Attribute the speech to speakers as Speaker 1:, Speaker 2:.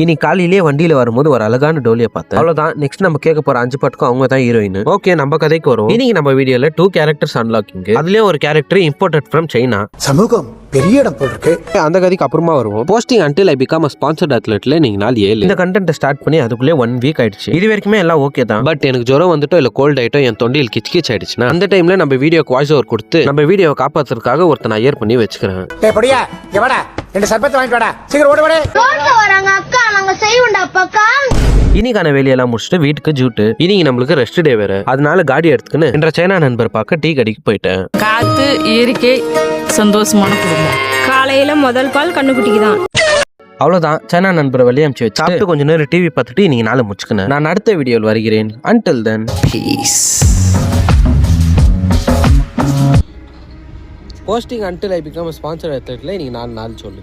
Speaker 1: இனி காலையிலேயே வண்டியில வரும்போது ஒரு அழகான டோலியை பார்த்தேன். அவ்வளவுதான். நெக்ஸ்ட் நம்ம கேட்க போற 5 பாட்டுக்கும் அவங்க தான் ஹீரோயின். ஓகே, நம்ம கதைக்கு வரும். இன்னைக்கு நம்ம வீடியோல 2 கேரக்டர்ஸ் அன்லாக்கிங். அதுலயே ஒரு கேரக்டர் இம்போர்ட்டட் ஃப்ரம் சைனா. சமூகம் பெரிய இடம் போல் இருக்கு. அந்த கதைக்கு அப்புறமா வருவோம். Posting until I become a sponsored athleteல நீங்க நாள் 7. இந்த கண்டென்ட் ஸ்டார்ட் பண்ணி அதுக்குள்ளே 1 வீக் ஆயிடுச்சு. இது வரைக்குமே எல்லாம் ஓகே தான். பட் எனக்கு ஜுரம் வந்துட்டோ இல்ல கோல்ட் ஆயிட்டோ என் தொண்டையில் கிச் ஆயிடுச்சுன்னா அந்த டைம்ல நம்ம வீடியோக்கு வாய்ஸ் ஓவர் கொடுத்து நம்ம வீடியோவை காப்பாத்துறதுக்காக ஒருத்தன் ஹையர் பண்ணி வச்சுக்கிறேன். இன்னைக்கான வேலையெல்லாம் முடிச்சுட்டு வீட்டுக்கு ஜூட்டு. இன்னைக்கு நம்மளுக்கு ரெஸ்ட் டே வேற. அதனால காடி எடுத்துக்கின்னு என்ற சைனா நண்பர் பார்க்க டீ கடைக்கு போயிட்டேன்.
Speaker 2: காத்து இயற்கை சந்தோஷமான குடும்பம். காலையில முதல் பால் கண்ணுக்குட்டிக்கு தான்.
Speaker 1: அவ்வளவுதான். சைனா நண்பரை வெளியே அனுப்பிச்சு வச்சு சாப்பிட்டு கொஞ்ச நேரம் டிவி பார்த்துட்டு இன்னைக்கு நாளை முடிச்சுக்கணும். நான் அடுத்த வீடியோவில் வருகிறேன். Until then, peace. Posting until I become a sponsored athlete இன்னைக்கு 4 நாள் சொல்லு.